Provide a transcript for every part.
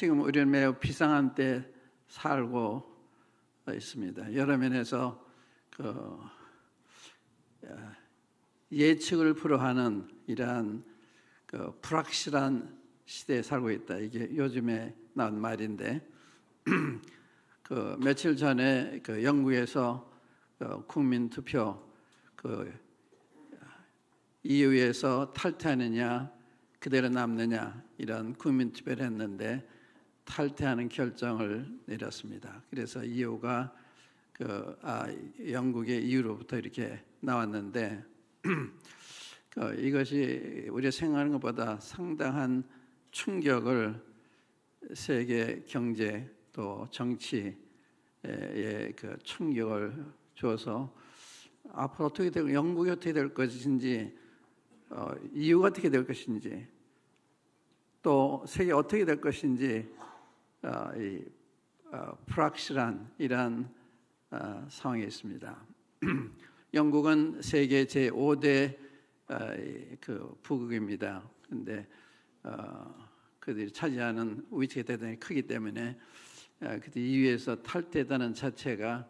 지금 우리는 매우 비상한 때 살고 있습니다. 여러 면에서 예측을 불허하는 이러한 불확실한 시대에 살고 있다. 이게 요즘에 나온 말인데 며칠 전에 영국에서 국민 투표 EU에서 탈퇴하느냐 그대로 남느냐 이런 국민 투표를 했는데 탈퇴하는 결정을 내렸습니다. 그래서 EU가 영국의 EU로부터 이렇게 나왔는데 이것이 우리가 생각하는 것보다 상당한 충격을 세계 경제 또 정치에 충격을 줘서 앞으로 어떻게 되고 영국이 어떻게 될 것인지 EU가 어떻게 될 것인지 또 세계 어떻게 될 것인지 불확실한 이러한 상황에 있습니다. 영국은 세계 제5대 부국입니다. 그런데 그들이 차지하는 위치가 대단히 크기 때문에 그때 EU에서 탈퇴하는 자체가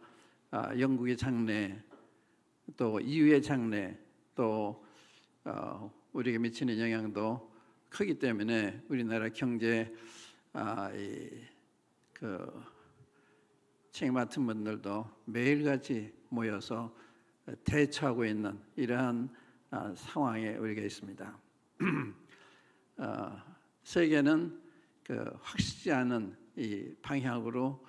영국의 장래 또 EU의 장래 또 우리에게 미치는 영향도 크기 때문에 우리나라 경제 책임 맡은 분들도 매일같이 모여서 대처하고 있는 이러한 상황에 우리가 있습니다. 세계는 확실치 않은 이 방향으로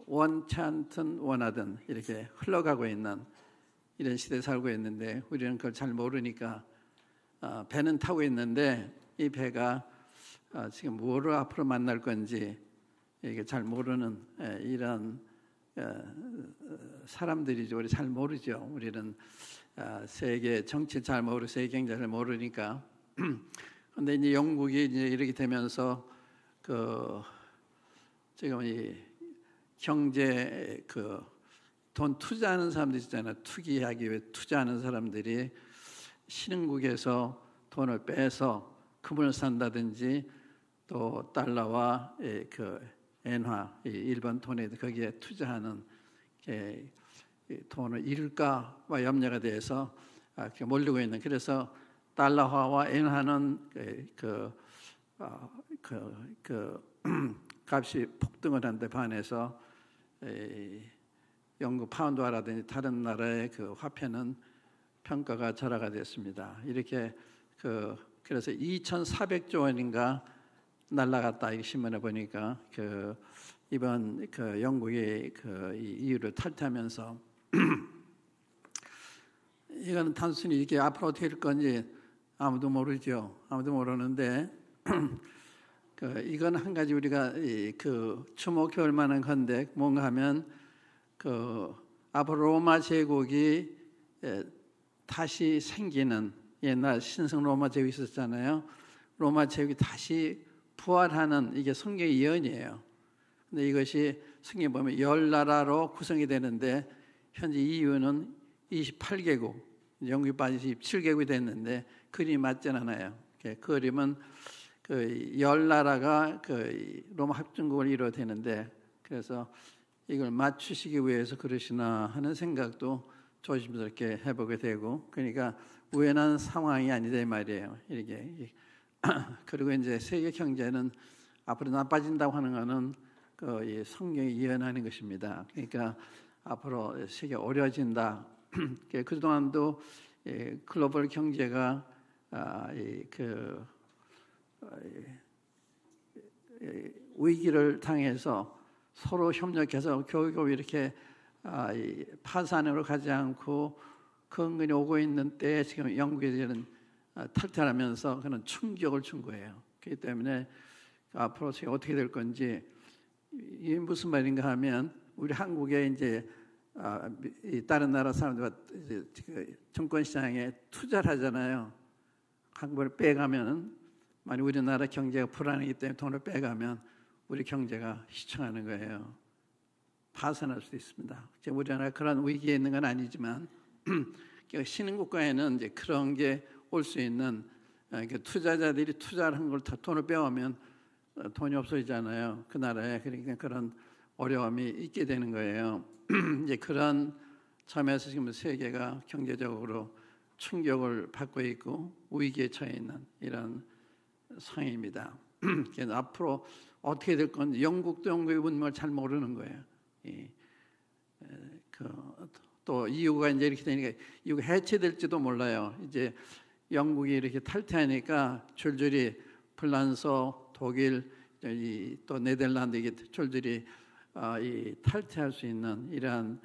원치 않든 원하든 이렇게 흘러가고 있는 이런 시대에 살고 있는데 우리는 그걸 잘 모르니까 배는 타고 있는데 이 배가 지금 뭐를 앞으로 만날 건지 이게 잘 모르는 이런 사람들이죠. 우리 잘 모르죠. 우리는 세계 정치 잘 모르고 세계 경제를 모르니까. 그런데 이제 영국이 이제 이렇게 되면서 지금 이 경제 돈 투자하는 사람들 있잖아요. 투기하기 위해 투자하는 사람들이 신흥국에서 돈을 빼서 금을 산다든지 또 달러와 엔화, 일본 돈에 거기에 투자하는 돈을 잃을까와 염려가 돼서 몰리고 있는. 그래서 달러화와 엔화는 값이 폭등을 한데 반해서 영국 파운드화라든지 다른 나라의 화폐는 평가가 절하가 됐습니다. 이렇게 그래서 2,400조 원인가 날라갔다 이 신문에 보니까 이번 영국이 EU를 탈퇴하면서 이거는 단순히 이게 앞으로 어떻게 될 건지 아무도 모르죠. 아무도 모르는데 이건 한 가지 우리가 주목해볼 만한 건데 뭔가 하면 앞으로 로마 제국이 다시 생기는 옛날 신성 로마 제국이 있었잖아요. 로마 제국이 다시 부활하는 이게 성경의 예언이에요. 근데 이것이 성경에 보면 10나라로 구성이 되는데 현재 EU는 28개국, 영국이 빠져서 27개국이 됐는데 그림이 맞진 않아요. 그 그림은 10나라가 로마 합중국을 이루어야 되는데 그래서 이걸 맞추시기 위해서 그러시나 하는 생각도 조심스럽게 해보게 되고 그러니까 우연한 상황이 아니다 이 말이에요. 이렇게 그리고 이제 세계 경제는 앞으로 나빠진다고 하는 것은 성경이 예언하는 것입니다. 그러니까 앞으로 세계 어려워진다. 그동안도 글로벌 경제가 위기를 당해서 서로 협력해서 겨우겨우 이렇게 파산으로 가지 않고 근근히 오고 있는 때에 지금 영국에서는 탈퇴하면서 그런 충격을 준 거예요. 그렇기 때문에 앞으로 어떻게 될 건지 이게 무슨 말인가 하면 우리 한국에 이제 다른 나라 사람들과 증권시장에 투자를 하잖아요. 한국을 빼가면은 만약 우리나라 경제가 불안하기 때문에 돈을 빼가면 우리 경제가 희청하는 거예요. 파산할 수도 있습니다. 우리나라 그런 위기에 있는 건 아니지만 신흥국가에는 이제 그런 게 올 수 있는 투자자들이 투자를 한 걸 다 돈을 빼오면 돈이 없어지잖아요. 그 나라에. 그러니까 그런 어려움이 있게 되는 거예요. 이제 그런 점에서 지금 세계가 경제적으로 충격을 받고 있고 위기에 처해 있는 이런 상황입니다. 그래서 앞으로 어떻게 될 건지 영국도 영국의 운명을 잘 모르는 거예요. 또 EU가 이제 이렇게 되니까 EU가 해체될지도 몰라요. 이제 영국이 이렇게 탈퇴하니까 줄줄이 프랑스, 독일, 또 네덜란드 이게 줄줄이 이 탈퇴할 수 있는 이러한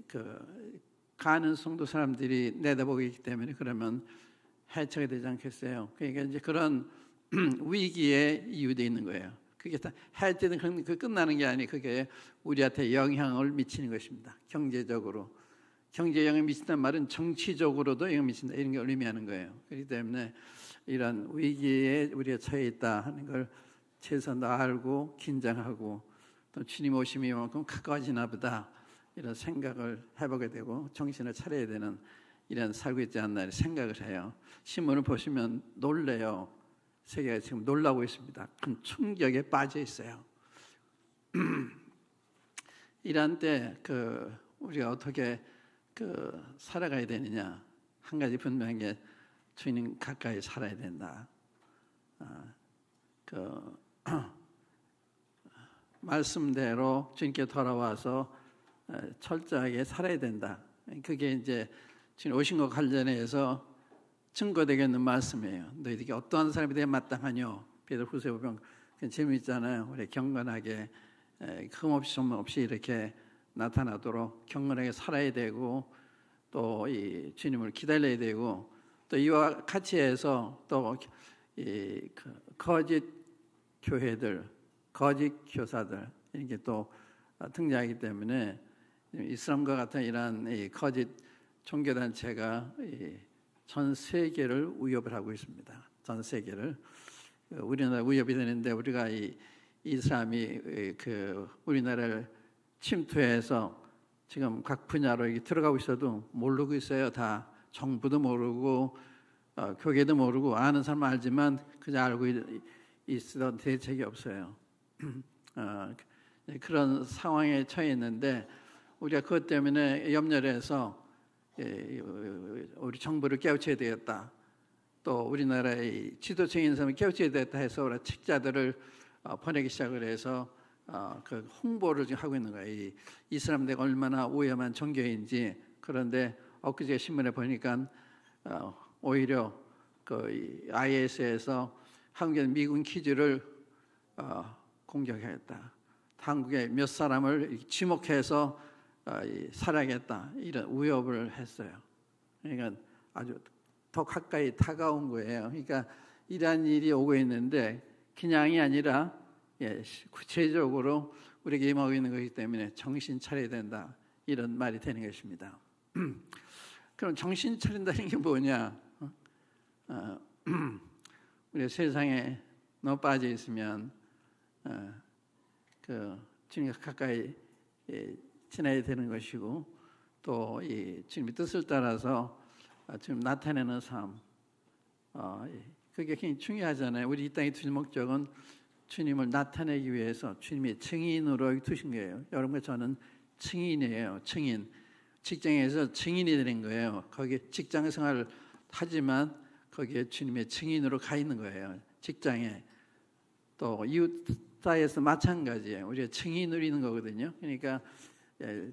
그 가능성도 사람들이 내다보고 있기 때문에 그러면 해체가 되지 않겠어요. 그러니까 이제 그런 위기에 이유되어 있는 거예요. 그게 다 해체는 그 끝나는 게 아니 그게 우리한테 영향을 미치는 것입니다. 경제적으로. 경제 영향을 미친다는 말은 정치적으로도 영향을 미친다 이런 걸 의미하는 거예요. 그렇기 때문에 이런 위기에 우리가 처해 있다 하는 걸 최소한 알고 긴장하고 또 주님 오심이 이만큼 가까워지나 보다 이런 생각을 해보게 되고 정신을 차려야 되는 이런 살고 있지 않나 생각을 해요. 신문을 보시면 놀래요. 세계가 지금 놀라고 있습니다. 큰 충격에 빠져 있어요. 이런 때 우리가 어떻게 살아가야 되느냐. 한 가지 분명한 게 주님 가까이 살아야 된다. 말씀대로 주님께 돌아와서 철저하게 살아야 된다. 그게 이제 주님 오신 것 관련해서 증거되겠는 말씀이에요. 너희들이 어떠한 사람이 되어 마땅하뇨? 베드로후서에 보면 재미있잖아요. 우리 경건하게 흠없이 소문없이 이렇게 나타나도록 경건하게 살아야 되고 또 이 주님을 기다려야 되고 또 이와 같이 해서 또 이 거짓 교회들, 거짓 교사들 이렇게 또 등장하기 때문에 이슬람과 같은 이러한 이 거짓 종교단체가 전 세계를 위협을 하고 있습니다. 전 세계를 우리나라 위협이 되는데 우리가 이 이슬람이 우리나라를 침투해서 지금 각 분야로 들어가고 있어도 모르고 있어요. 다 정부도 모르고 교계도 모르고 아는 사람은 알지만 그냥 알고 있어도 대책이 없어요. 그런 상황에 처해 있는데 우리가 그것 때문에 염려를 해서 우리 정부를 깨우쳐야 되겠다. 또 우리나라의 지도층인 사람을 깨우쳐야 되겠다 해서 우리 책자들을 보내기 시작을 해서 그 홍보를 지금 하고 있는 거예요. 이 이슬람대가 얼마나 위험한 종교인지. 그런데 엊그제 신문에 보니까 오히려 그 IS에서 한국의 미군 기지를 공격하겠다. 한국의 몇 사람을 지목해서 살아야겠다. 이런 위협을 했어요. 그러니까 아주 더 가까이 다가온 거예요. 그러니까 이러한 일이 오고 있는데 그냥이 아니라 구체적으로 우리에게 임하고 있는 것이기 때문에 정신 차려야 된다. 이런 말이 되는 것입니다. 그럼 정신 차린다는 게 뭐냐? 우리 세상에 너무 빠져 있으면 주님과 가까이 지나야 되는 것이고 또 이 주님의 뜻을 따라서 지금 나타내는 삶 그게 굉장히 중요하잖아요. 우리 이 땅에 두신 목적은 주님을 나타내기 위해서 주님의 증인으로 두신 거예요. 여러분과 저는 증인이에요. 증인. 직장에서 증인이 되는 거예요. 거기에 직장 생활을 하지만 거기에 주님의 증인으로 가 있는 거예요. 직장에. 또 이웃 사이에서 마찬가지예요. 우리가 증인을 있는 거거든요. 그러니까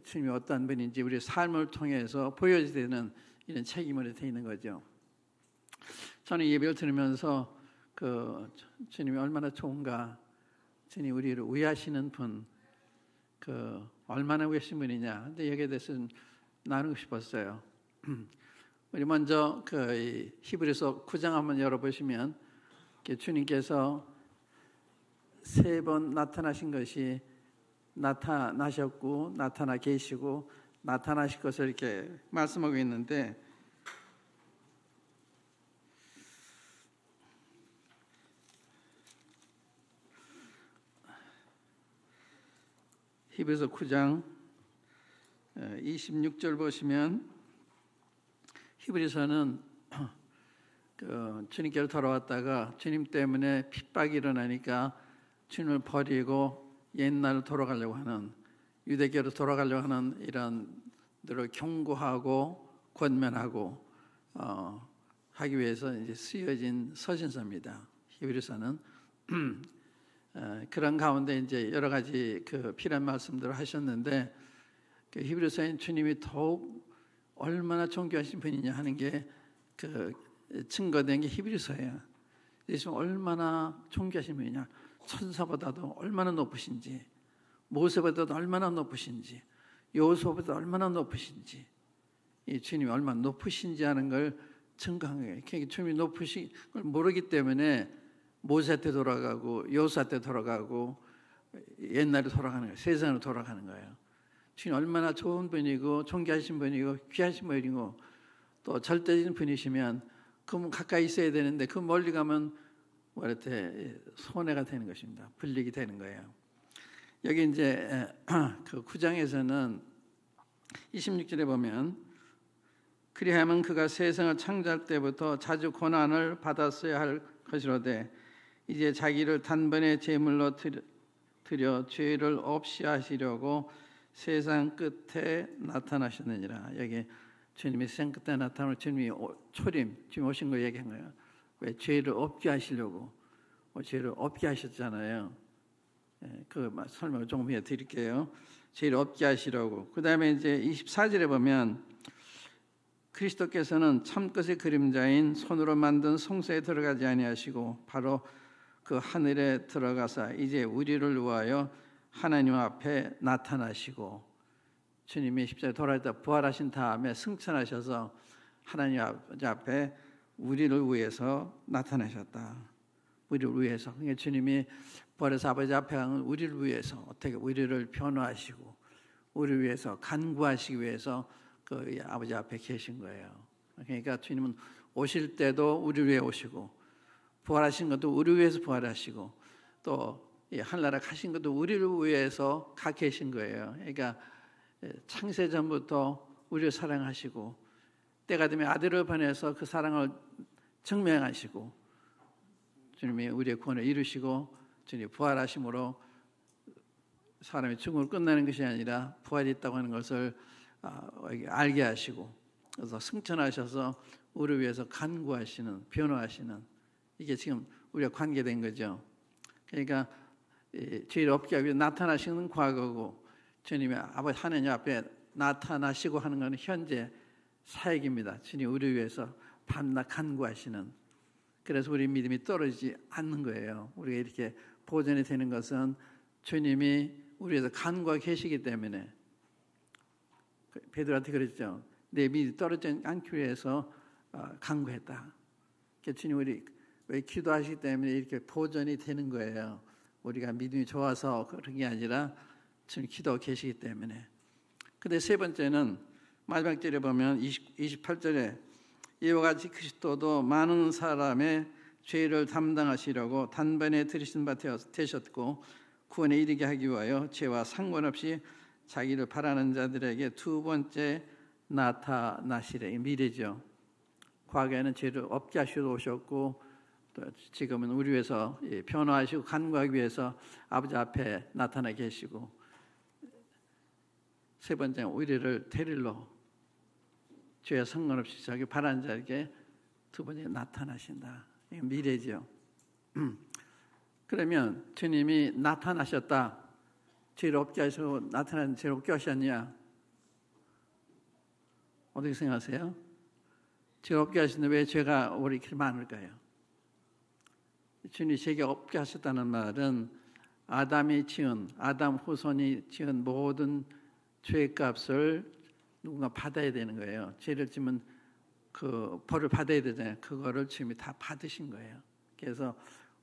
주님이 어떤 분인지 우리의 삶을 통해서 보여야 되는 이런 책임을 돼 있는 거죠. 저는 예배를 들으면서 주님이 얼마나 좋은가, 주님 우리를 위하시는 분, 얼마나 위하신 분이냐. 근데 여기에 대해서는 나누고 싶었어요. 우리 먼저 히브리서 9장 한번 열어보시면 주님께서 3번 나타나신 것이 나타나셨고 나타나 계시고 나타나실 것을 이렇게 말씀하고 있는데 히브리서 9장 26절 보시면 히브리서는 주님께로 돌아왔다가 주님 때문에 핍박이 일어나니까 주님을 버리고 옛날로 돌아가려고 하는, 유대교로 돌아가려고 하는 이런 들을 경고하고 권면하고 하기 위해서 이제 쓰여진 서신서입니다. 히브리서는 그런 가운데 이제 여러 가지 그 필요한 말씀들을 하셨는데, 그 히브리서인 주님이 더욱 얼마나 존귀하신 분이냐 하는 게 그 증거된 게 히브리서예요. 예수님 얼마나 존귀하신 분이냐, 천사보다도 얼마나 높으신지, 모세보다도 얼마나 높으신지, 여호수아보다 얼마나 높으신지, 이 주님이 얼마나 높으신지 하는 걸 증거한 거예요. 그러니까 주님이 높으신 걸 모르기 때문에 모세 때 돌아가고 여호수아 때 돌아가고 옛날에 돌아가는 거예요. 세상으로 돌아가는 거예요. 주님 얼마나 좋은 분이고 존귀하신 분이고 귀하신 분이고 또 절대적인 분이시면 그분 가까이 있어야 되는데 그 멀리 가면 뭐랄때 손해가 되는 것입니다. 불리익이 되는 거예요. 여기 이제 그 9장에서는 26절에 보면, 그리하면 그가 세상을 창조할 때부터 자주 고난을 받았어야 할 것이로되 이제 자기를 단번에 제물로 드려 죄를 없이 하시려고 세상 끝에 나타나셨느니라. 여기 주님이 세상 끝에 나타나는 주님이 초림, 주님 오신 거 얘기한 거예요. 왜? 죄를 없게 하시려고. 죄를 없게 하셨잖아요. 그 설명을 조금 해드릴게요. 죄를 없게 하시려고. 그 다음에 이제 24절에 보면, 그리스도께서는 참것의 그림자인 손으로 만든 성소에 들어가지 아니하시고 바로 그 하늘에 들어가사 이제 우리를 위하여 하나님 앞에 나타나시고, 주님이 십자가에 돌아왔다 부활하신 다음에 승천하셔서 하나님 앞에 우리를 위해서 나타나셨다. 우리를 위해서. 그러니까 주님이 부활해서 아버지 앞에 가는 우리를 위해서 어떻게 우리를 변호하시고 우리를 위해서 간구하시기 위해서 그 아버지 앞에 계신 거예요. 그러니까 주님은 오실 때도 우리를 위해 오시고, 부활하신 것도 우리를 위해서 부활하시고, 또 하늘나라 가신 것도 우리를 위해서 가 계신 거예요. 그러니까 창세 전부터 우리를 사랑하시고 때가 되면 아들을 보내서 그 사랑을 증명하시고, 주님이 우리의 구원을 이루시고 주님이 부활하심으로 사람의 죽음을 끝내는 것이 아니라 부활이 있다고 하는 것을 알게 하시고, 그래서 승천하셔서 우리를 위해서 간구하시는, 변호하시는, 이게 지금 우리가 관계된 거죠. 그러니까 죄를 없게 하기 위해 나타나시는 과거고, 주님이 아버지 하나님 앞에 나타나시고 하는 것은 현재 사역입니다. 주님 우리를 위해서 밤낮 간구하시는. 그래서 우리 믿음이 떨어지지 않는 거예요. 우리가 이렇게 보존이 되는 것은 주님이 우리 위해서 간구하고 계시기 때문에. 베드로한테 그랬죠. 내 믿음이 떨어지지 않기 위해서 간구했다. 주님 우리 왜 기도하시기 때문에 이렇게 보존이 되는 거예요. 우리가 믿음이 좋아서 그런 게 아니라 주님 기도하고 계시기 때문에. 근데 세 번째는 마지막 절에 보면 28절에 이와 같이 그리스도도 많은 사람의 죄를 담당하시려고 단번에 들이신 바 되셨고 구원에 이르게 하기 위하여 죄와 상관없이 자기를 바라는 자들에게 두 번째 나타나시래. 미래죠. 과거에는 죄를 없게 하시러 오셨고 또 지금은 우리 위해서 변호하시고 간구하기 위해서 아버지 앞에 나타나 계시고, 세 번째는 우리를 데리러 죄와 상관없이 자기 바라는 자에게 두 번째 나타나신다. 이게 미래죠. 그러면 주님이 나타나셨다. 죄를 없게 하시고 나타나는 죄를 없게 하셨냐? 어떻게 생각하세요? 죄를 없게 하시는데 왜 죄가 우리 이렇게 많을까요? 주님이 죄가 없게 하셨다는 말은 아담이 지은, 아담 후손이 지은 모든 죄값을 누군가 받아야 되는 거예요. 죄를 지면 그 벌을 받아야 되잖아요. 그거를 주님이 다 받으신 거예요. 그래서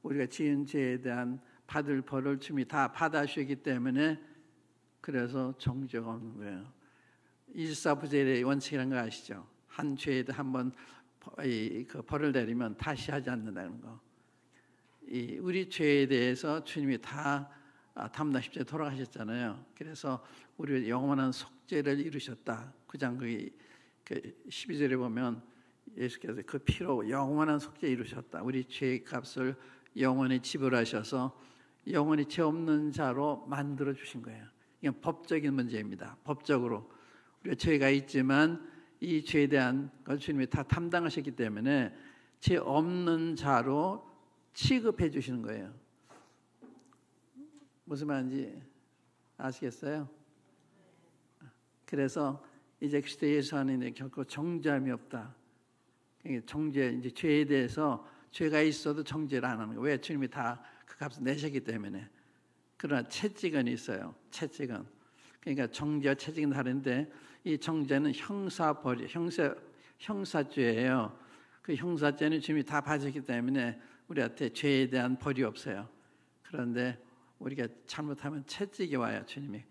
우리가 지은 죄에 대한 받을 벌을 주님이 다 받아주셨기 때문에 그래서 정죄가 없는 거예요. 일사부재의 원칙이라는 거 아시죠? 한 죄에도 한번 그 벌을 내리면 다시 하지 않는다는 거. 우리 죄에 대해서 주님이 다 담당 십자가에 돌아가셨잖아요. 그래서 우리 영원한 속죄를 이루셨다. 9장 그 12절에 보면 예수께서 그 피로 영원한 속죄 이루셨다. 우리 죄의 값을 영원히 지불하셔서 영원히 죄 없는 자로 만들어 주신 거예요. 이건 법적인 문제입니다. 법적으로 우리가 죄가 있지만 이 죄에 대한 걸 주님이 다 담당하셨기 때문에 죄 없는 자로 취급해 주시는 거예요. 무슨 말인지 아시겠어요? 그래서 이제 그리스도 예수 안에 결코 정죄함이 없다. 정죄, 이제 죄에 대해서 죄가 있어도 정죄를 안 하는 거예요. 왜? 주님이 다 그 값을 내셨기 때문에. 그러나 채찍은 있어요. 채찍은. 그러니까 정죄와 채찍은 다른데 이 정죄는 형사죄예요. 그 형사죄는 주님이 다 봐주기 때문에 우리한테 죄에 대한 벌이 없어요. 그런데 우리가 잘못하면 채찍이 와요. 주님이.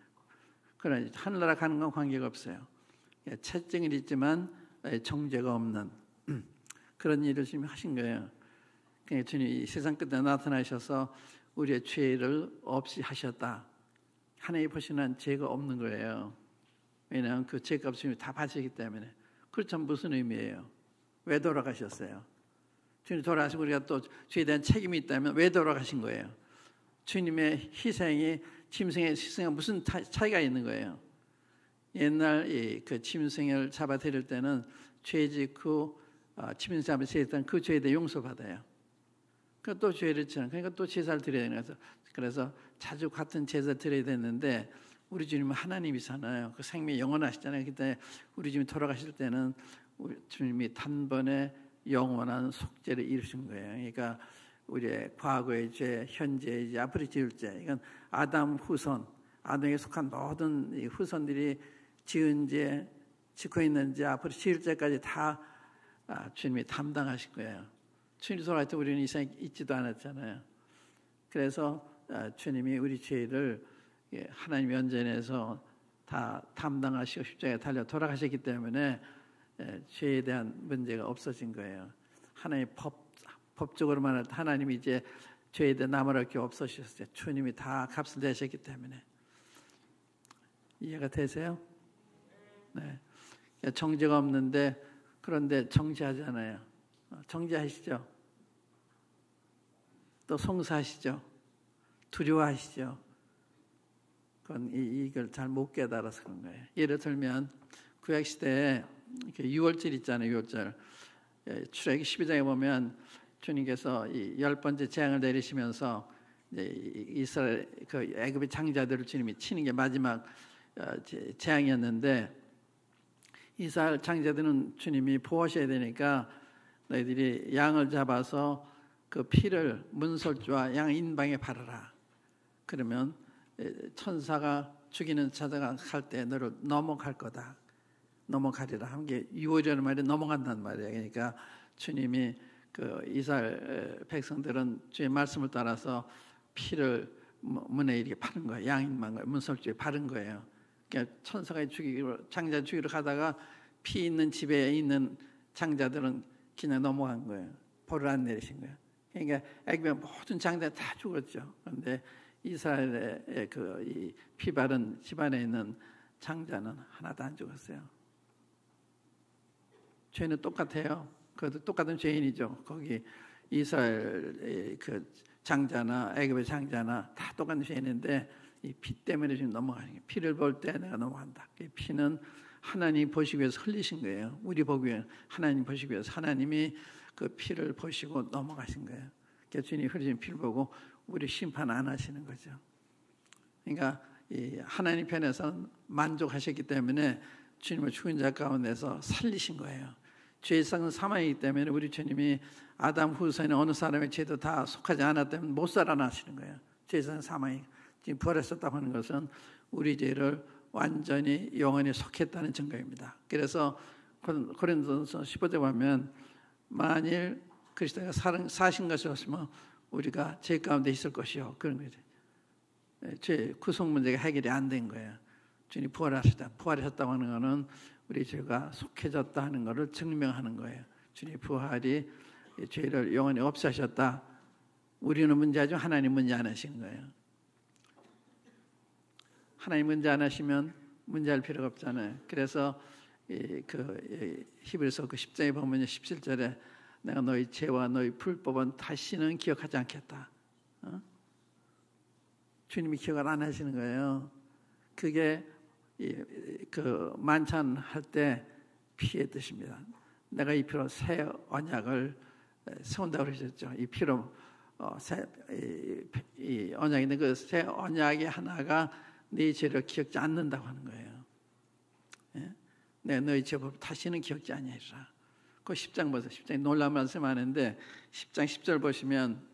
그러나 하늘나라 가는 건 관계가 없어요. 채찍은 있지만 정죄가 없는 그런 일을 주님이 하신 거예요. 그러니까 주님이 세상 끝에 나타나셔서 우리의 죄를 없이 하셨다. 하나님 보시는 죄가 없는 거예요. 왜냐하면 그 죄값 주님이 다 받으시기 때문에. 그렇다면 무슨 의미예요? 왜 돌아가셨어요? 주님 돌아가시고 우리가 또 죄에 대한 책임이 있다면 왜 돌아가신 거예요? 주님의 희생이 짐승의 희생과 무슨 차이가 있는 거예요? 옛날 그 짐승을 잡아들일 때는 죄 짓고 짐승 잡아들일 그 죄에 대해 용서받아요. 또 죄를 지는 그러니까 또 제사를 드려야 되는 거죠. 그래서 자주 같은 제사를 드려야 되는데 우리 주님은 하나님이잖아요. 그 생명이 영원하시잖아요. 그때 우리 주님이 돌아가실 때는 우리 주님이 단번에 영원한 속죄를 이루신 거예요. 그러니까 우리의 과거의 죄, 현재의 죄, 앞으로 지을 죄, 이건 아담 후손, 아담에게 속한 모든 이 후손들이 지은 죄, 짓고 있는 죄, 앞으로 지을 죄까지 다 주님이 담당하신 거예요. 주님이 돌아갈 때 우리는 이 세상에 있지도 않았잖아요. 그래서 주님이 우리 죄를 하나님 면전에서 다 담당하시고 십자가에 달려 돌아가셨기 때문에 죄에 대한 문제가 없어진 거예요. 하나님 법적으로 말할 때 하나님이 이제 죄에 대한 남을 게 없어지셨어요. 주님이 다 값을 내셨기 때문에. 이해가 되세요? 네. 정죄가 없는데 그런데 정죄하잖아요. 정죄하시죠? 또 송사하시죠? 두려워하시죠? 그건 이걸 잘 못 깨달아서 그런 거예요. 예를 들면 구약시대에 유월절 있잖아요. 유월절. 출애굽기 12장에 보면 주님께서 이 10번째 재앙을 내리시면서 이스라엘 그 애굽의 장자들을 주님이 치는 게 마지막 재앙이었는데 이스라엘 장자들은 주님이 보호하셔야 되니까 너희들이 양을 잡아서 그 피를 문설주와 양 인방에 바르라. 그러면 천사가 죽이는 자가 갈 때 너를 넘어갈 거다. 넘어가리라. 한 게 유월이라는 말이 넘어간다는 말이에요. 그러니까 주님이 그 이스라엘 백성들은 주의 말씀을 따라서 피를 문에 이렇게 바른 거예요. 양 인방을 문설주에 바른 거예요. 그러니까 천사가 장자 죽이러 가다가 피 있는 집에 있는 장자들은 그냥 넘어간 거예요. 벌을 안 내리신 거예요. 그러니까 애굽의 모든 장자들 다 죽었죠. 그런데 이스라엘의 이 피 바른 집안에 있는 장자는 하나도 안 죽었어요. 죄는 똑같아요. 그것도 똑같은 죄인이죠. 거기 이스라엘 그 장자나 애굽의 장자나 다 똑같은 죄인인데 이 피 때문에 지금 넘어가는 거예요. 피를 볼 때 내가 넘어간다. 이 피는 하나님 보시기 위해서 흘리신 거예요. 우리 보기 위해 하나님 보시기 위해서 하나님이 그 피를 보시고 넘어가신 거예요. 그러니까 주님이 흘리신 피를 보고 우리 심판 안 하시는 거죠. 그러니까 이 하나님 편에서는 만족하셨기 때문에 주님을 죽은 자 가운데서 살리신 거예요. 죄의 삭은 사망이기 때문에 우리 주님이 아담 후손의 어느 사람의 죄도 다 속하지 않았다면 못 살아나시는 거예요. 죄의 삭은 사망이 지금 부활했었다고 하는 것은 우리 죄를 완전히 영원히 속했다는 증거입니다. 그래서 고린도전서 15절 보면 만일 그리스도가 사신 것이 없으면 우리가 죄 가운데 있을 것이요. 그런 거죠. 죄 구속 문제가 해결이 안 된 거예요. 주님이 부활하셨다고 하는 것은 우리 죄가 속해졌다 하는 것을 증명하는 거예요. 주님의 부활이 죄를 영원히 없애셨다. 우리는 문제하죠. 하나님 문제 안 하시는 거예요. 하나님 문제 안 하시면 문제할 필요가 없잖아요. 그래서 히브리서 그 10장에 보면 17절에 내가 너희 죄와 너희 불법은 다시는 기억하지 않겠다. 주님이 기억을 안 하시는 거예요. 그게 그 만찬할 때 피의 뜻입니다. 내가 이 피로 새 언약을 세운다고 그러셨죠. 이 피로 이 언약인데 그 새 언약의 하나가 네 죄를 기억지 않는다고 하는 거예요. 예? 내가 너희 죄법 다시는 기억지 아니하리라. 그 10장 보세요. 10장에 놀라운 말씀하는데 10장 10절 보시면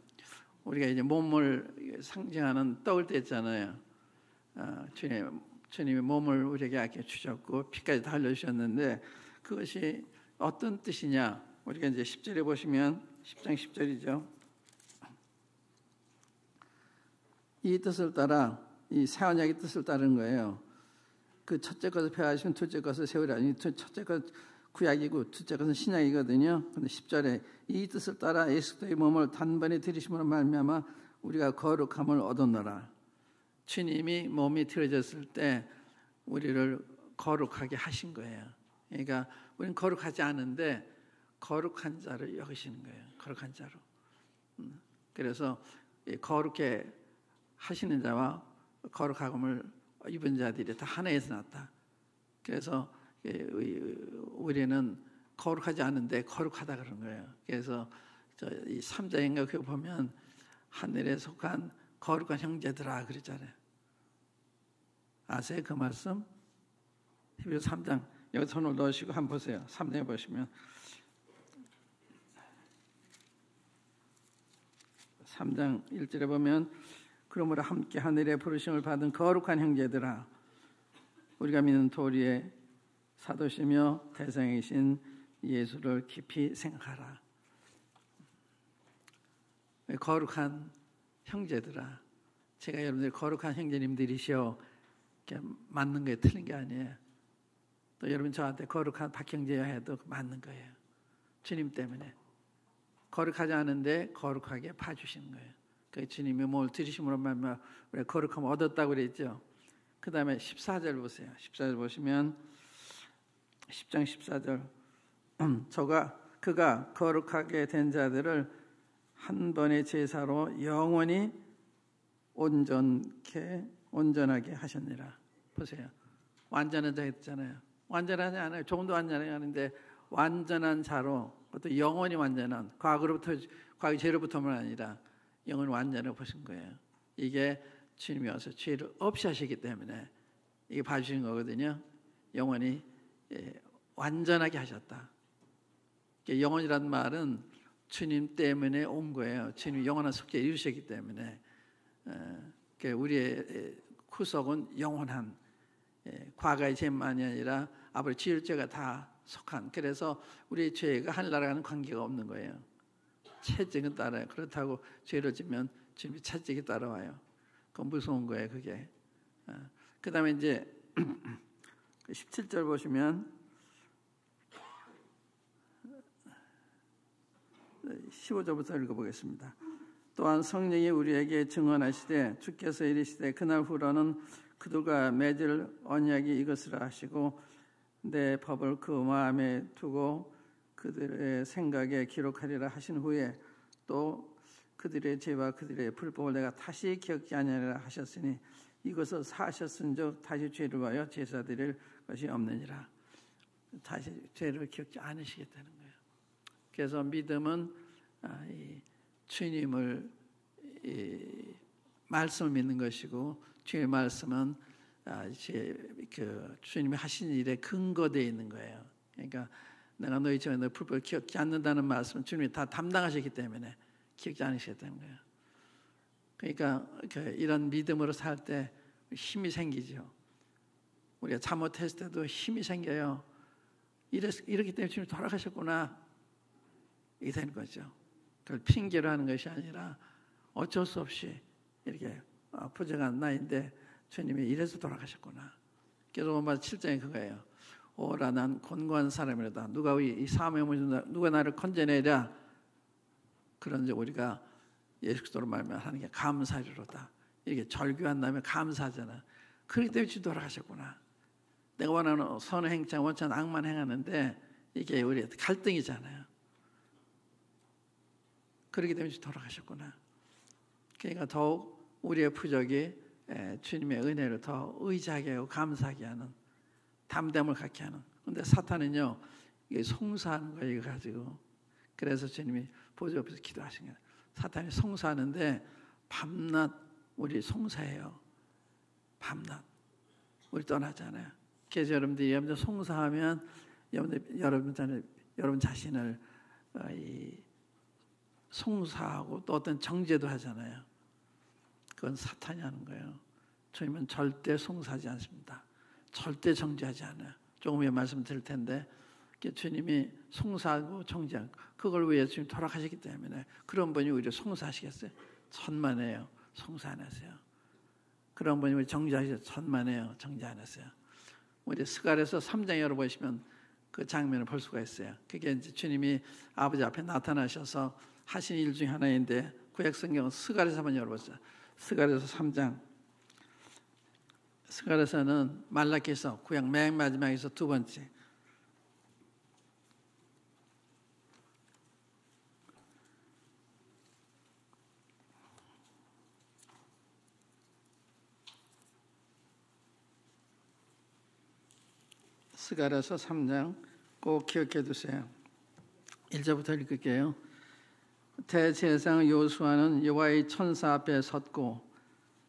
우리가 이제 몸을 상징하는 떡을 뗐잖아요. 주님이 몸을 우리에게 아껴 주셨고 피까지 다 흘려주셨는데 그것이 어떤 뜻이냐? 우리가 이제 10절에 보시면 10장 10절이죠. 이 뜻을 따라 이 새 언약의 뜻을 따르는 거예요. 그 첫째 것을 폐하시면 둘째 것을 세우라. 첫째 것 구약이고 둘째 것은 신약이거든요. 근데 10절에 이 뜻을 따라 예수 그리스도의 몸을 단번에 들이심으로 말미암아 우리가 거룩함을 얻었노라. 주님이 몸이 들어졌을 때 우리를 거룩하게 하신 거예요. 그러니까 우리는 거룩하지 않은데 거룩한 자를 여기시는 거예요. 거룩한 자로. 그래서 거룩해 하시는 자와 거룩함을 입은 자들이 다 하나에서 났다. 그래서 우리는 거룩하지 않은데 거룩하다 그런 거예요. 그래서 이 3장인가 그 보면 하늘에 속한 거룩한 형제들아 그랬잖아요. 아세요 그 말씀? 히브리서 3장 여기 손을 넣으시고 한번 보세요. 3장에 보시면 3장 1절에 보면 그러므로 함께 하늘의 부르심을 받은 거룩한 형제들아 우리가 믿는 도리의 사도시며 대상이신 예수를 깊이 생각하라. 거룩한 형제들아 제가 여러분들 거룩한 형제님들이시오 맞는 거에 틀린 게 아니에요. 또 여러분 저한테 거룩한 박형제야 해도 맞는 거예요. 주님 때문에 거룩하지 않은데 거룩하게 봐주시는 거예요. 그 주님이 몸을 들이심으로 말미암아 우리가 거룩함을 얻었다고 그랬죠. 그 다음에 14절 보세요. 14절 보시면 10장 14절 그가 거룩하게 된 자들을 한 번의 제사로 영원히 온전하게 하셨느라. 보세요. 완전한 자 했잖아요. 완전하지 않아요. 조금도 완전하지 않은데 완전한 자로 또 영원히 완전한 과거 죄로부터만 아니라 영원히 완전을 보신 거예요. 이게 주님이 와서 죄를 없이 하시기 때문에 이게 봐주신 거거든요. 영원히 완전하게 하셨다. 영원이란 말은 주님 때문에 온 거예요. 주님이 영원한 속죄 이루셨기 때문에 우리의 구속은 영원한 과거의 죄만이 아니라 앞으로 지을 죄가 다 속한 그래서 우리의 죄가 하늘나라와는 관계가 없는 거예요. 채찍은 따라요. 그렇다고 죄를 지면 주님이 채찍이 따라와요. 그건 무서운 거예요. 그게. 그 다음에 이제 17절 보시면 15절부터 읽어보겠습니다. 또한 성령이 우리에게 증언하시되 주께서 이르시되 그날 후로는 그들과 맺을 언약이 이것이라 하시고 내 법을 그 마음에 두고 그들의 생각에 기록하리라 하신 후에 또 그들의 죄와 그들의 불법을 내가 다시 기억지 아니하리라 하셨으니 이것을 사하셨은즉 다시 죄를 위하여 제사 드릴 것이 없느니라. 다시 죄를 기억지 않으시겠다는 거예요. 그래서 믿음은 주님을 말씀을 믿는 것이고 주님의 말씀은 주님이 하신 일에 근거되어 있는 거예요. 그러니까 내가 너희 죄와 너희 불법을 기억지 않는다는 말씀은 주님이 다 담당하셨기 때문에 기억지 않으시겠다는 거예요. 그러니까 이런 믿음으로 살 때 힘이 생기죠. 우리가 잘못했을 때도 힘이 생겨요. 이렇기 때문에 주님이 돌아가셨구나. 이게 되는 거죠. 그걸 핑계로 하는 것이 아니라 어쩔 수 없이 이렇게 부정한 나이인데 주님이 이래서 돌아가셨구나. 그래서 로마 7장에 그거예요. 오라 난 곤고한 사람이라다. 누가 이 사명을 묻는다. 누가 나를 건져내랴. 그런지 우리가 예수 그리스도로 말미암아 하는 게 감사리로다. 이렇게 절규한 다음에 감사하잖아. 그렇기 때문에 주님 돌아가셨구나. 내가 원하는 선의 행장 원치 않는 악만 행하는데 이게 우리 갈등이잖아요. 그렇기 때문에 주님 돌아가셨구나. 그러니까 더욱 우리의 부족이 주님의 은혜를 더 의지하게 하고 감사하게 하는 담대함을 갖게 하는. 그런데 사탄은요 이게 송사하는 거 이거 가지고 그래서 주님이 보좌 앞에서 기도하신 거예요. 사탄이 송사하는데 밤낮 우리 송사해요. 밤낮 우리 떠나잖아요. 그래서 여러분들 송사하면 여러분 자신을 송사하고 또 어떤 정죄도 하잖아요. 그건 사탄이 하는 거예요. 주님은 절대 송사하지 않습니다. 절대 정죄하지 않아요. 조금 후에 말씀드릴 텐데 주님이 송사하고 정죄하고 그걸 위해 주님 돌아가셨기 때문에 그런 분이 오히려 송사하시겠어요? 천만에요. 송사 안 하세요. 그런 분이 우리 정죄하시죠? 천만에요. 정죄 안 하세요. 우리 스가랴서 3장 열어보시면 그 장면을 볼 수가 있어요. 그게 이제 주님이 아버지 앞에 나타나셔서 하신 일 중에 하나인데 구약성경 스가랴서 한번 열어보세요. 스가랴서 3장. 스가랴서는 말라기서 구약 맨 마지막에서 두 번째. 스가랴서 3장 꼭 기억해 두세요. 1절부터 읽을게요. 대제사장 요수아는 여호와의 천사 앞에 섰고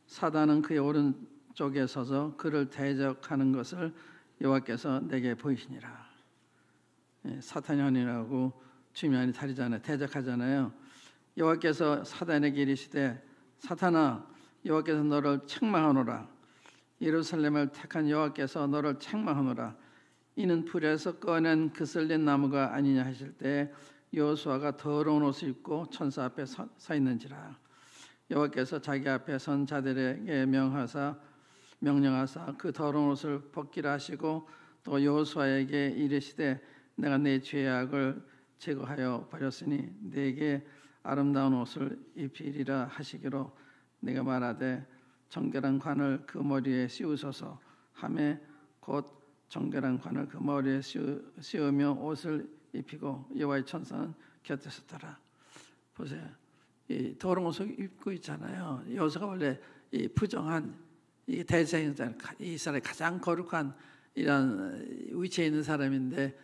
사단은 그의 오른쪽에 서서 그를 대적하는 것을 여호와께서 내게 보이시니라. 사탄이 아니라고 주님이 다리잖아요. 대적하잖아요. 여호와께서 사단에게 이르시되 사탄아 여호와께서 너를 책망하노라. 예루살렘을 택한 여호와께서 너를 책망하노라. 이는 불에서 꺼낸 그슬린 나무가 아니냐 하실 때 여호수아가 더러운 옷을 입고 천사 앞에 서 있는지라. 여호와께서 자기 앞에 선 자들에게 명령하사 그 더러운 옷을 벗기라 하시고 또 여호수아에게 이르시되 내가 내 죄악을 제거하여 버렸으니 네게 아름다운 옷을 입히리라 하시기로 내가 말하되 정결한 관을 그 머리에 씌우소서 하매 곧 정결한 관을 그 머리에 씌우며 옷을 입히고 여호와의 천사는 곁에 섰더라. 보세요. 이 더러운 옷을 입고 있잖아요. 여호수아가 원래 이 부정한 이 대제사장 이스라엘 가장 거룩한 이런 위치에 있는 사람인데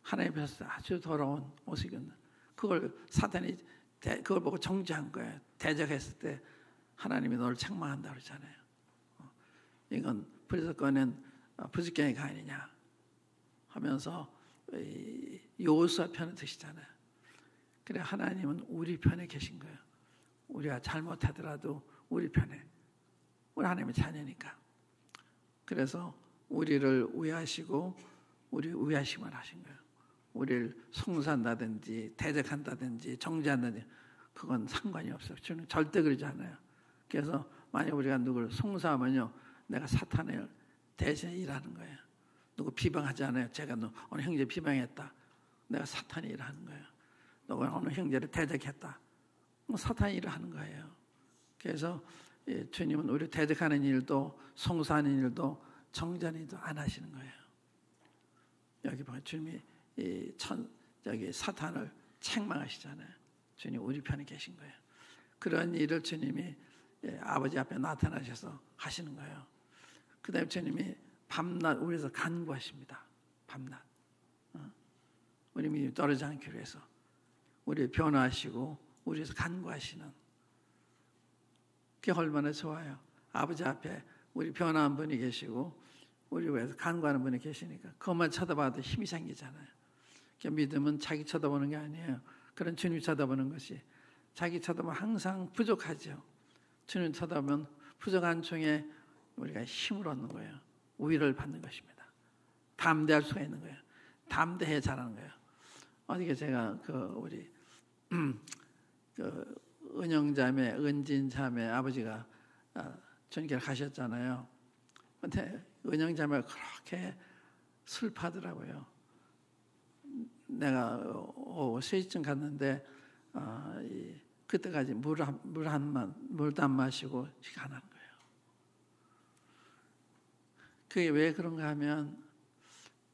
하나님 앞에서 아주 더러운 옷을 입는 그걸 사탄이 그걸 보고 정죄한 거예요. 대적했을 때 하나님이 너를 책망한다 그러잖아요. 이건 불에서 꺼낸 부지깽이가 아니냐 하면서 여호수아 편을 드시잖아요. 그래 하나님은 우리 편에 계신 거예요. 우리가 잘못하더라도 우리 편에. 우리 하나님의 자녀니까. 그래서 우리를 위하시고 우리 위하시만 하신 거예요. 우리를 송사한다든지 대적한다든지 정죄한다든지 그건 상관이 없어요. 저는 절대 그러지 않아요. 그래서 만약 우리가 누구를 송사하면요 내가 사탄을 대신에 일하는 거예요. 누구 비방하지 않아요. 제가 어느 형제 비방했다. 내가 사탄이 일하는 거예요. 누가 어느 형제를 대적했다. 사탄이 일하는 거예요. 그래서 주님은 우리 대적하는 일도 송사하는 일도 정죄하는 일도 안 하시는 거예요. 여기 보면 주님이 여기 사탄을 책망하시잖아요. 주님 우리 편에 계신 거예요. 그런 일을 주님이 아버지 앞에 나타나셔서 하시는 거예요. 그 다음에 주님이 밤낮 우리에서 간구하십니다. 밤낮. 우리 믿음이 떨어지지 않기 위해서 우리 변화하시고 우리에서 간구하시는 그게 얼마나 좋아요. 아버지 앞에 우리 변화한 분이 계시고 우리 위해서 간구하는 분이 계시니까 그것만 쳐다봐도 힘이 생기잖아요. 믿음은 자기 쳐다보는 게 아니에요. 그런 주님 쳐다보는 것이 자기 쳐다보면 항상 부족하죠. 주님 쳐다보면 부족한 중에 우리가 힘을 얻는 거예요. 우위를 받는 것입니다. 담대할 수가 있는 거예요. 담대해 자라는 거예요. 어저께 제가 우리 은영자매, 은진자매 아버지가 전결 가셨잖아요. 근데 은영자매가 그렇게 슬퍼하더라고요. 내가 오후 3시쯤 갔는데 그때까지 물도 안 마시고 시간 하는 거예요. 그게 왜 그런가 하면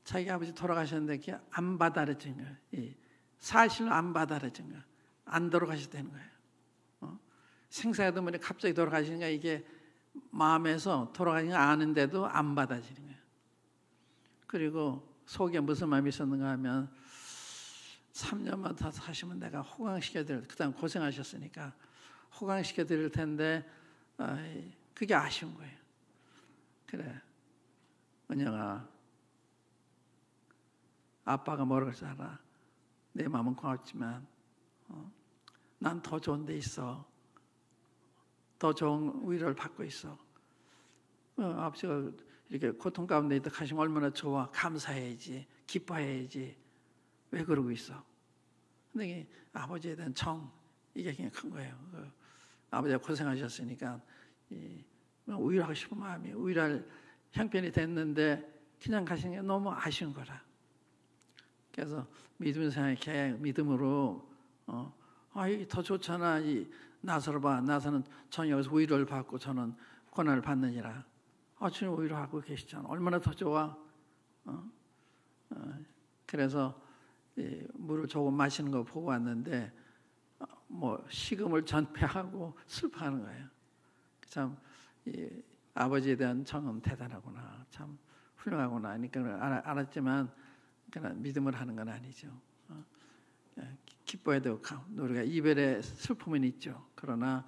자기 아버지 돌아가셨는데 그게 안 받아들여진 거예요. 사실로 안 받아들여진 거예요. 안 돌아가셨다는 거예요. 생사의 어머니 갑자기 돌아가시니까 이게 마음에서 돌아가신 거 아는데도 안 받아지는 거예요. 그리고 속에 무슨 마음이 있었는가 하면 3년만 더 사시면 내가 호강시켜드릴, 그다음 고생하셨으니까 호강시켜드릴 텐데 그게 아쉬운 거예요. 그래, 은영아, 아빠가 뭐라고 할지 알아. 내 마음은 고맙지만 난 더 좋은 데 있어. 더 좋은 위로를 받고 있어. 아버지가 이렇게 고통 가운데 있다 가시면 얼마나 좋아. 감사해야지. 기뻐해야지. 왜 그러고 있어? 근데 아버지에 대한 정, 이게 굉장히 큰 거예요. 아버지가 고생하셨으니까 위로하고 싶은 마음이, 위로할 형편이 됐는데 그냥 가시는 게 너무 아쉬운 거라. 그래서 믿음을 생각해, 믿음으로 이게 더 좋잖아. 나서로 봐. 나서는 전 여기서 위로를 받고 저는 고난을 받느니라. 주님 위로하고 계시잖아. 얼마나 더 좋아. 그래서 물을 조금 마시는 거 보고 왔는데 식음을 전폐하고 슬퍼하는 거예요. 참 아버지에 대한 정은 대단하구나. 참 훌륭하구나. 그러니까 알았지만 그냥 믿음을 하는 건 아니죠. 기뻐해도 우리가 이별의 슬픔은 있죠. 그러나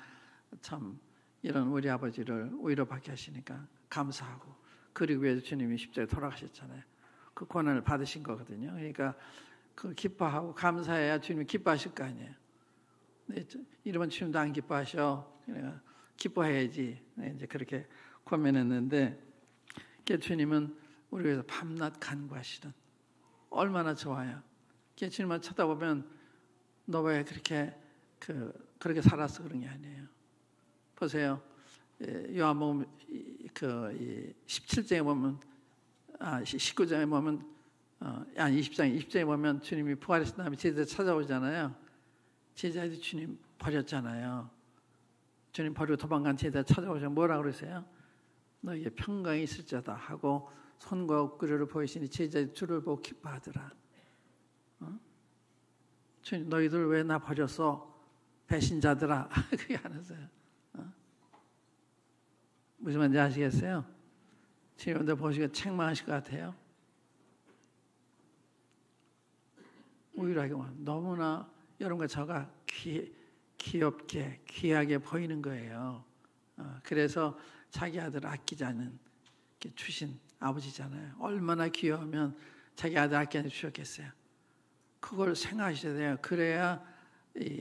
참 이런 우리 아버지를 위로받게 하시니까 감사하고, 그리고 위해서 주님이 십자가에 돌아가셨잖아요. 그 고난을 받으신 거거든요. 그러니까 그 기뻐하고 감사해야 주님이 기뻐하실 거 아니에요. 이러면 주님도 안 기뻐하셔. 그러니까 기뻐해야지. 이제 그렇게 고민했는데, 주님은 우리 위해서 밤낮 간구하시는, 얼마나 좋아요. 주님만 쳐다보면 너 왜 그렇게 살았어, 그런 게 아니에요. 보세요. 요한복음 17장에 보면 19장에 보면 20장에 보면 주님이 부활하신 다음에 제자들 찾아오잖아요. 제자들이 주님 버렸잖아요. 주님 버리고 도망간 제자 찾아오셔서 뭐라고 그러세요? 너에게 평강이 있을지어다 하고 손과 옥구리를 보이시니 제자들이 주를 보고 기뻐하더라. 주님, 너희들 왜 나 버렸어? 배신자들아. 그게 안 했어요. 무슨 말인지 아시겠어요? 주님들 보시고 책망하실 것 같아요. 우유하게 너무나 여러분과 저가 귀엽게 귀하게 보이는 거예요. 그래서 자기 아들 아끼지 않은 주신 아버지잖아요. 얼마나 귀여우면 자기 아들 아끼지 주셨겠어요. 그걸 생각하셔야 돼요. 그래야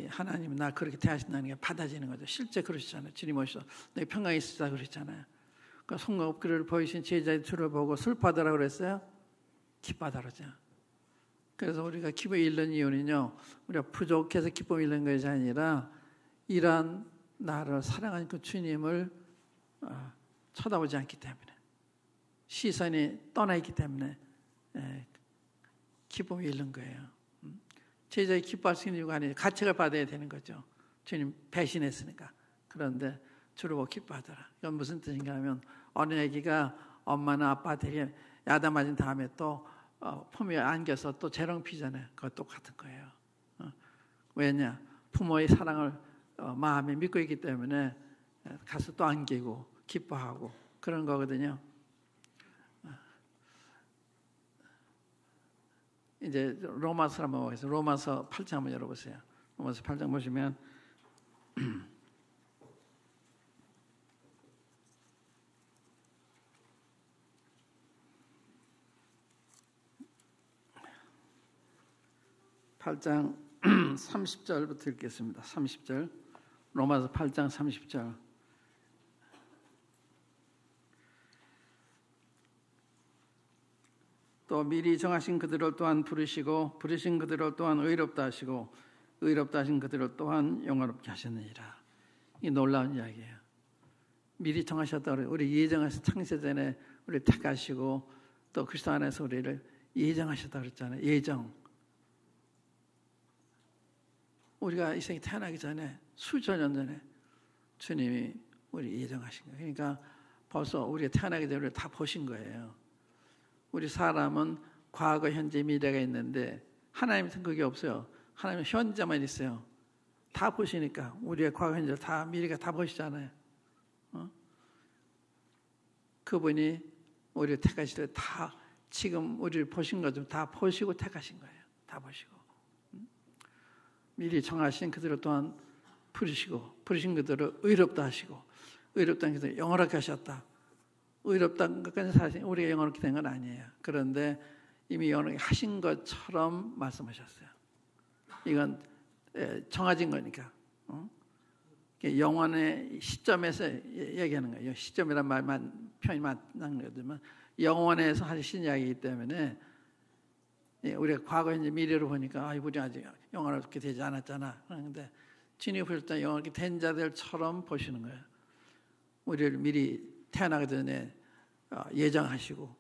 하나님은 나 그렇게 대하신다는 게 받아지는 거죠. 실제 그러시잖아요. 주님 오셔서 너희 평강이 있으시다 그러셨잖아요. 그러니까 손과 옥구리를 보이신 제자의 주를 보고 슬퍼하더라고 그랬어요. 기뻐하더라 그러죠. 그래서 우리가 기쁨을 잃는 이유는요, 우리가 부족해서 기쁨을 잃는 것이 아니라 이러한 나를 사랑하는 그 주님을 쳐다보지 않기 때문에, 시선이 떠나 있기 때문에 기쁨을 잃는 거예요. 제자의 기뻐할 수 있는 이유가 아니에요. 가책을 받아야 되는 거죠. 주님 배신했으니까. 그런데 주를 보고 기뻐하더라. 이건 무슨 뜻인가 하면, 어린애기가 엄마나 아빠한테 야단 맞은 다음에 또 품에 안겨서 또 재롱 피잖아요. 그거 똑같은 거예요. 왜냐? 부모의 사랑을 마음에 믿고 있기 때문에 가서 또 안기고 기뻐하고 그런 거거든요. 이제 로마서 한번 보겠습니다. 로마서 8장 한번 열어보세요. 로마서 8장 보시면 (8장) 30절부터 읽겠습니다. 30절. 로마서 8장 30절. 또 미리 정하신 그들을 또한 부르시고 부르신 그들을 또한 의롭다 하시고 의롭다 하신 그들을 또한 영화롭게 하셨느니라. 이 놀라운 이야기예요. 미리 정하셨다 그래요. 우리 예정하신 창세전에 우리 택하시고 또 그리스도 안에서 우리를 예정하셨다 그랬잖아요. 예정. 우리가 이 생에 태어나기 전에 수천 년 전에 주님이 우리 예정하신 거예요. 그러니까 벌써 우리가 태어나기 전에 우리를 다 보신 거예요. 우리 사람은 과거, 현재, 미래가 있는데 하나님은 그게 없어요. 하나님은 현재만 있어요. 다 보시니까 우리의 과거, 현재, 다 미래가 다 보시잖아요. 그분이 우리를 택하실 때 다 지금 우리를 보신 것좀 다 보시고 택하신 거예요. 다 보시고 미리 정하신 그대로 또한 부르신 그대로 의롭다 하시고 의롭다는 것을 영원하게 하셨다. 의롭다는 것까지 사실 우리가 영원하게 된 건 아니에요. 그런데 이미 영원하게 하신 것처럼 말씀하셨어요. 이건 정해진 거니까. 영원의 시점에서 얘기하는 거예요. 시점이란 말만 표현이 맞는 거지만 영원에서 하신 이야기이기 때문에 우리가 과거 현재 미래로 보니까 우리 아직 영원하게 되지 않았잖아. 그런데 주님이 보실 때 영원하게 된 자들처럼 보시는 거예요. 우리를 미리 태어나기 전에 예정하시고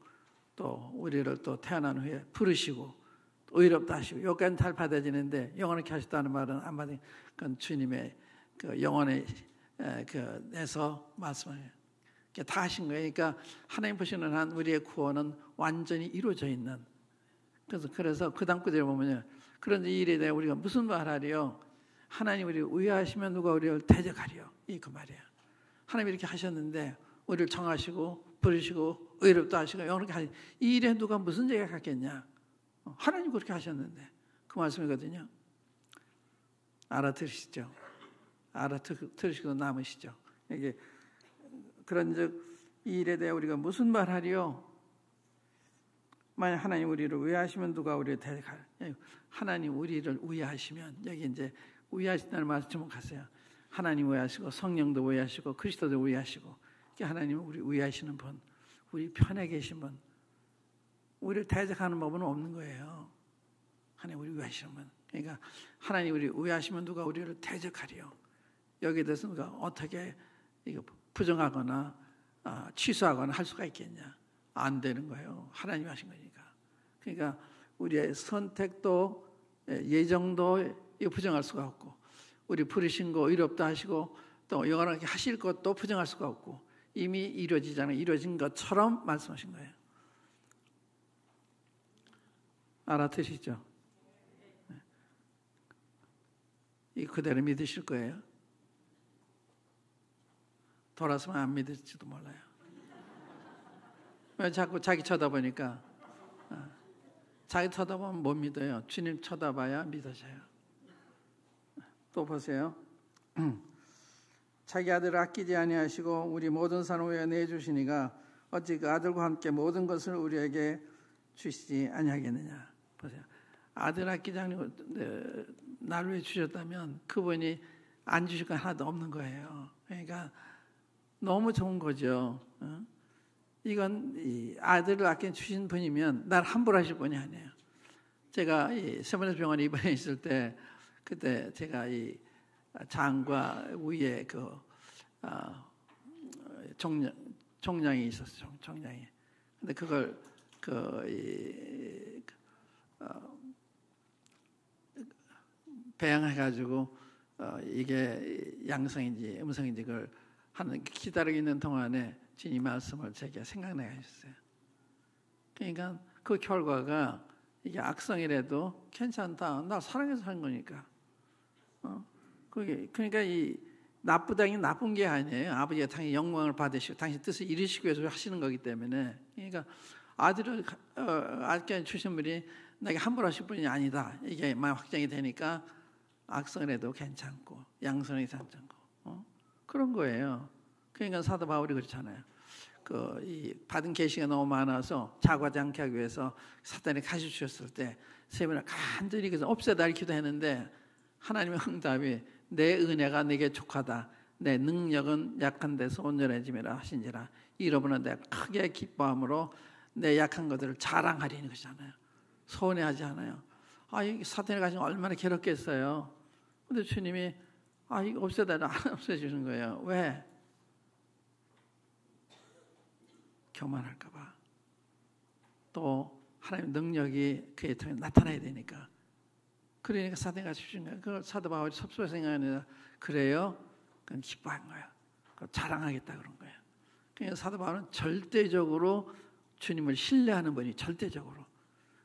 또 우리를 또 태어난 후에 부르시고 또 의롭다 하시고 여기까지 잘 받아지는데 영원하게 하셨다는 말은 한마디 그건 주님의 그 영혼에 내서 말씀해요. 다 하신 거예요. 그러니까 하나님 보시는 한 우리의 구원은 완전히 이루어져 있는. 그래서 그 다음 구절에 보면요. 그런데 이 일에 대해 우리가 무슨 말하리요? 하나님 우리를 의하시면 누가 우리를 대적하리요? 그 말이에요. 하나님이 이렇게 하셨는데 우리를 정하시고 부르시고 의롭다 하시고 영원하게 하시고 이 일에 누가 무슨 죄가 갖겠냐? 하나님 그렇게 하셨는데 그 말씀이거든요. 알아들으시죠? 알아들으시고 남으시죠? 이게 그런즉 이 일에 대해 우리가 무슨 말하리요? 만약 하나님 우리를 의하시면 누가 우리를 대적하리요? 하나님 우리를 의하시면 여기 이제 의하신다는 말씀 주목하세요. 하나님 의하시고 성령도 의하시고 그리스도도 의하시고 하나님은 우리 의하시는 분, 우리 편에 계신 분, 우리를 대적하는 법은 없는 거예요. 하나님 우리 의하시는 분. 그러니까 하나님 우리 의하시면 누가 우리를 대적하리요? 여기에 대해서 누가 어떻게 이거 부정하거나 취소하거나 할 수가 있겠냐? 안 되는 거예요. 하나님이 하신 거니까. 그러니까 우리의 선택도 예정도 부정할 수가 없고 우리 부르신 거 의롭다 하시고 또 영원하게 하실 것도 부정할 수가 없고 이미 이루어지잖아요. 이루어진 것처럼 말씀하신 거예요. 알아듣으시죠? 이 그대로 믿으실 거예요. 돌아서면 안 믿을지도 몰라요. 왜 자꾸 자기 쳐다보니까 자기 쳐다보면 못 믿어요. 주님 쳐다봐야 믿어져요. 또 보세요. 자기 아들을 아끼지 아니하시고 우리 모든 사람을 위해 내주시니가 어찌 그 아들과 함께 모든 것을 우리에게 주시지 아니하겠느냐. 보세요. 아들 아끼지 않고 나를 위해 주셨다면 그분이 안 주실 건 하나도 없는 거예요. 그러니까 너무 좋은 거죠. 이건 아들을 아끼 주신 분이면 날 함부로 하실 분이 아니에요. 제가 세번째 병원에 입원해 있을 때 그때 제가 이 장과 위에 그 종양이 있었어요. 종양이. 근데 그걸 배양해가지고 이게 양성인지 음성인지 그걸 하는 기다리고 있는 동안에 주님 말씀을 제게 생각나게 하셨어요. 그러니까 그 결과가 이게 악성이라도 괜찮다. 나 사랑해서 한 거니까. 그러니까 이 나쁘다니 나쁜 게 아니에요. 아버지가 당연히 영광을 받으시고 당신 뜻을 이루시기 위해서 하시는 거기 때문에. 그러니까 아들을 아끼 주신 분이 내게 함부로 하실 분이 아니다. 이게 막 확정이 되니까 악성이라도 괜찮고 양성이 괜찮고 그런 거예요. 그러니까 사도 바울이 그렇잖아요. 이 받은 계시가 너무 많아서 자과지 않게 하기 위해서 사탄이 가르쳐 주셨을 때 세 번을 간절히 그래서 없애달라 기도했는데 하나님의 응답이 내 은혜가 내게 족하다. 내 능력은 약한 데서 온전해짐이라 하신지라. 이러므로 내가 크게 기뻐함으로 내 약한 것들을 자랑하리는 것이잖아요. 서운해하지 않아요. 이 사탄이 가시면 얼마나 괴롭겠어요. 근데 주님이 이거 없애달라 안 없애주는 거예요. 왜? 교만할까 봐. 또 하나님의 능력이 그에 통해 나타나야 되니까. 그러니까 사탄이 같이 주신 거예요. 그걸 사도 바울이 섭섭해서 생각하느라 그래요? 그건 기뻐한 거야. 자랑하겠다 그런 거예요. 그러니까 사도 바울은 절대적으로 주님을 신뢰하는 분이 절대적으로.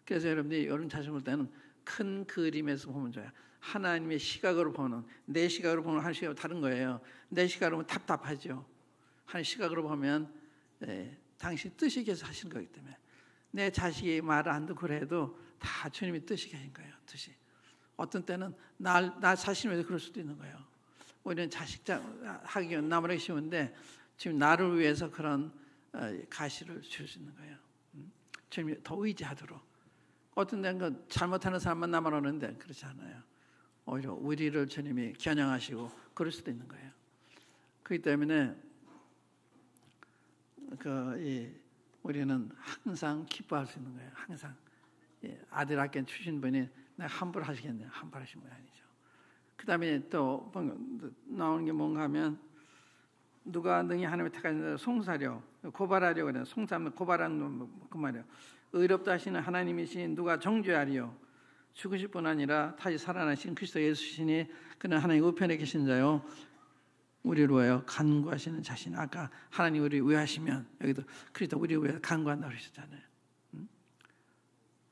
그래서 여러분들이 여러분 자신 볼 때는 큰 그림에서 보면 좋아요. 하나님의 시각으로 보는 내 시각으로 보는 하나님 시각은 다른 거예요. 내 시각으로 보면 답답하죠. 하나님 시각으로 보면 당신 뜻이 계속 하시는 거기 때문에 내 자식이 말을 안 듣고 그래도 다 주님이 뜻이 계신 거예요. 뜻이. 어떤 때는 나 자신을 위해서 그럴 수도 있는 거예요. 우리는 자식 하기 나무라기 쉬운데 지금 나를 위해서 그런 가시를 줄 수 있는 거예요. 주님이 더 의지하도록. 어떤 데는 잘못하는 사람만 남아 오는데 그렇지 않아요. 오히려 우리를 주님이 겨냥하시고 그럴 수도 있는 거예요. 그렇기 때문에 우리는 항상 기뻐할 수 있는 거예요. 항상. 아들 아께 주신 분이 내가 함부로 하시겠냐. 함부로 하신 분이 아니죠. 그 다음에 또 나오는 게 뭔가 하면 누가 능히 하나님의 택하신 송사려 고발하려고 그래요. 송사하면 고발하는 그 말이에요. 의롭다 하시는 하나님이신 누가 정죄하리요. 죽으실 뿐 아니라 다시 살아나신 그리스도 예수시니 그는 하나님 우편에 계신 자요. 우리를 위하여 간구하시는 자신. 아까 하나님 우리를 위하시면 여기도 그리스도 우리를 위하여 간구한다고 그러셨잖아요.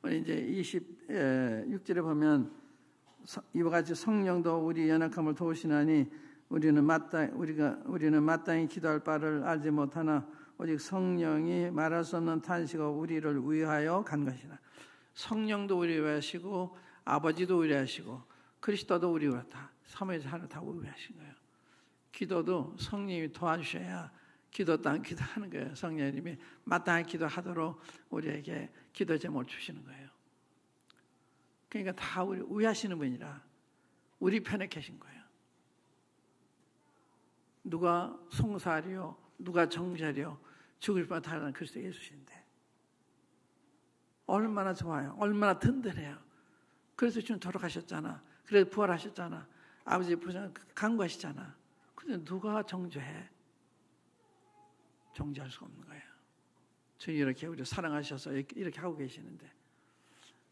우리 이제 26절에 보면 이와 같이 성령도 우리 연약함을 도우시나니 우리는 마땅히 기도할 바를 알지 못하나 오직 성령이 말할 수 없는 탄식으로 우리를 위하여 간구하시나. 성령도 우리를 위하시고 아버지도 우리를 위하시고 그리스도도 우리를 위하다. 삼위일체 하나 다 우리를 위하신 거예요. 기도도 성령이 도와주셔야 기도 땅 기도하는 거예요. 성령님이 마땅히 기도하도록 우리에게 기도 제목을 주시는 거예요. 그러니까 다 우리 위하시는 분이라 우리 편에 계신 거예요. 누가 송사하리요, 누가 정죄하리요, 죽을 뻔 다른 그리스도 예수신데 얼마나 좋아요. 얼마나 든든해요. 그래서 주님 돌아가셨잖아. 그래서 부활하셨잖아. 아버지 부활 간구하시잖아. 근데 누가 정죄해? 정죄할 수가 없는 거예요. 주님 이렇게 우리 사랑하셔서 이렇게 하고 계시는데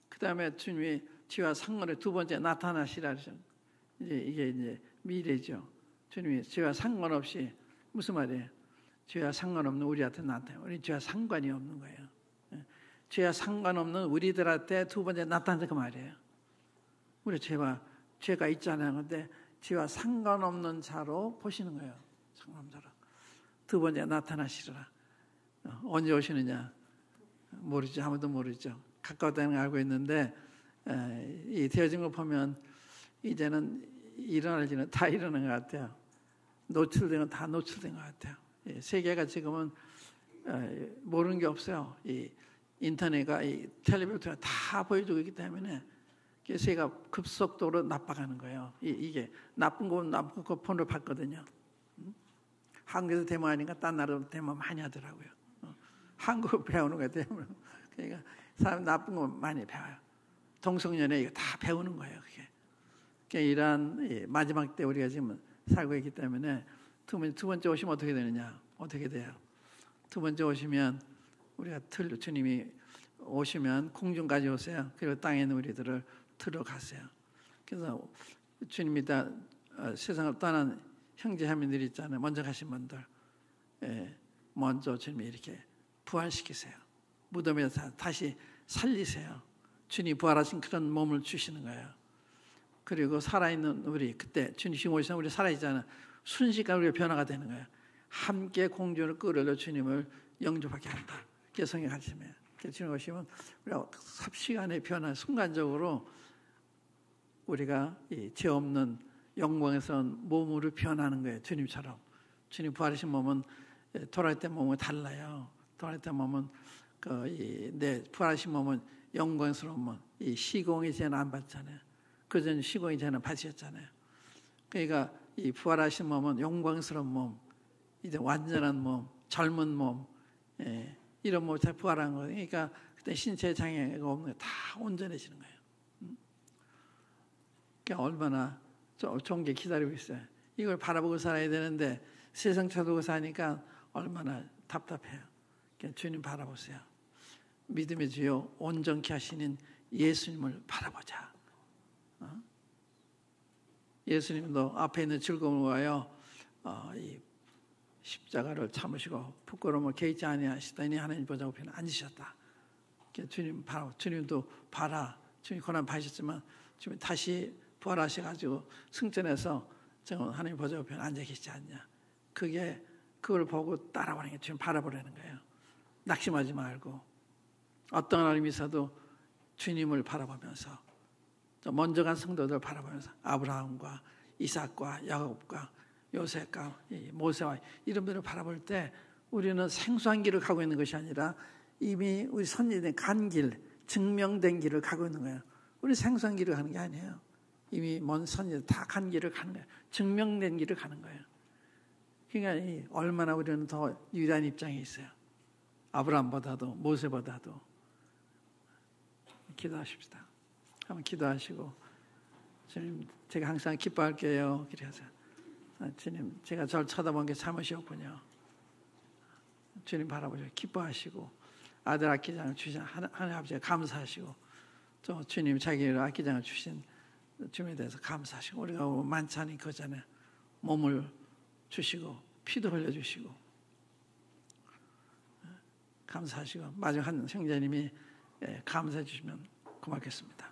그 다음에 주님이 지와 상관의 두 번째 나타나시라 그러죠. 이게 이제 미래죠. 주님이 지와 상관없이 무슨 말이에요? 죄와 상관없는 우리한테 나타나요. 우리 죄와 상관이 없는 거예요. 죄와 상관없는 우리들한테 두 번째 나타난다 그 말이에요. 우리 죄가 있잖아요. 근데 죄와 상관없는 자로 보시는 거예요. 상관없는 자로. 두 번째 나타나시리라. 언제 오시느냐 모르죠. 아무도 모르죠. 가까웠다는 걸 알고 있는데 이 되어진 걸 보면 이제는 일어날 일은 다 일어난 것 같아요. 노출된 건 다 노출된 것 같아요. 세계가 지금은 모르는 게 없어요. 이 인터넷과 이 텔레비전이 다 보여주고 있기 때문에 세계가 급속도로 나빠가는 거예요. 이게 나쁜 거 나쁜 거 폰으로 봤거든요. 한국에서 데모하니까 딴 나라도 데모 많이 하더라고요. 한국어 배우는 거예요. 데모. 그러니까 사람 나쁜 거 많이 배워요. 동성연애 이거 다 배우는 거예요. 그게. 그러니까 이러한 마지막 때 우리가 지금 살고 있기 때문에 두 번째 오시면 어떻게 되느냐? 어떻게 돼요? 두 번째 오시면 우리가 주님이 오시면 공중까지 오세요. 그리고 땅에 있는 우리들을 들어가세요. 그래서 주님이 다 세상을 떠난 형제자매들이 있잖아요. 먼저 가신 분들 먼저 주님이 이렇게 부활시키세요. 무덤에서 다시 살리세요. 주님이 부활하신 그런 몸을 주시는 거예요. 그리고 살아있는 우리 그때 주님 오시면 우리 살아있잖아요. 순식간에 우리가 변화가 되는 거예요. 함께 공중을 끌어올려 주님을 영접하게 한다. 그게 성경 가르침이에요. 주님 오시면 우리가 삽시간에 변화 순간적으로 우리가 이 죄 없는 영광스러운 몸으로 변하는 거예요. 주님처럼. 주님 부활하신 몸은 돌아갈 때 몸은 달라요. 돌아갈 때 몸은 내 부활하신 몸은 영광스러운 몸. 이 시공의 죄는 안 받잖아요. 그전 시공의 죄는 받으셨잖아요. 그러니까 이 부활하신 몸은 영광스러운 몸, 이제 완전한 몸, 젊은 몸, 이런 몸을 다 부활한 거예요. 그러니까 그때 신체 장애가 없는 거예요. 다 온전해지는 거예요. 그러니까 얼마나 좋은 게 기다리고 있어요. 이걸 바라보고 살아야 되는데 세상 쳐두고 사니까 얼마나 답답해요. 그러니까 주님 바라보세요. 믿음의 주요 온전케 하시는 예수님을 바라보자. 예수님도 앞에 있는 즐거움을 위하여 이 십자가를 참으시고 부끄러움을 개의치 아니하시더니 하나님 보좌 우편에 앉으셨다. 주님 바라, 주님도 봐라. 주님 고난 받으셨지만 주님 다시 부활하셔가지고 승천해서 지금 하나님 보좌 우편에 앉아 계시지 않냐. 그걸 보고 따라오는 게 주님 바라보라는 거예요. 낙심하지 말고 어떤 어려움이 있어도 주님을 바라보면서 먼저 간 성도들 바라보면서 아브라함과 이삭과 야곱과 요셉과 모세와 이런 분을 바라볼 때 우리는 생소한 길을 가고 있는 것이 아니라 이미 우리 선지된 간 길, 증명된 길을 가고 있는 거예요. 우리 생소한 길을 가는 게 아니에요. 이미 먼 선지자 다 간 길을 가는 거예요. 증명된 길을 가는 거예요. 그러니까 얼마나 우리는 더 유리한 입장에 있어요. 아브라함보다도 모세보다도. 기도하십시다. 한번 기도하시고 주님 제가 항상 기뻐할게요. 그래서 주님 제가 저를 쳐다본 게 잘못이었군요. 주님 바라보시고 기뻐하시고 아들 아끼장을 주신 하나님 아버지가 감사하시고 또 주님 자기를 아끼장을 주신 주님에 대해서 감사하시고 우리가 만찬이 그 전에 몸을 주시고 피도 흘려주시고 감사하시고 마지막 한 형제님이 감사해 주시면 고맙겠습니다.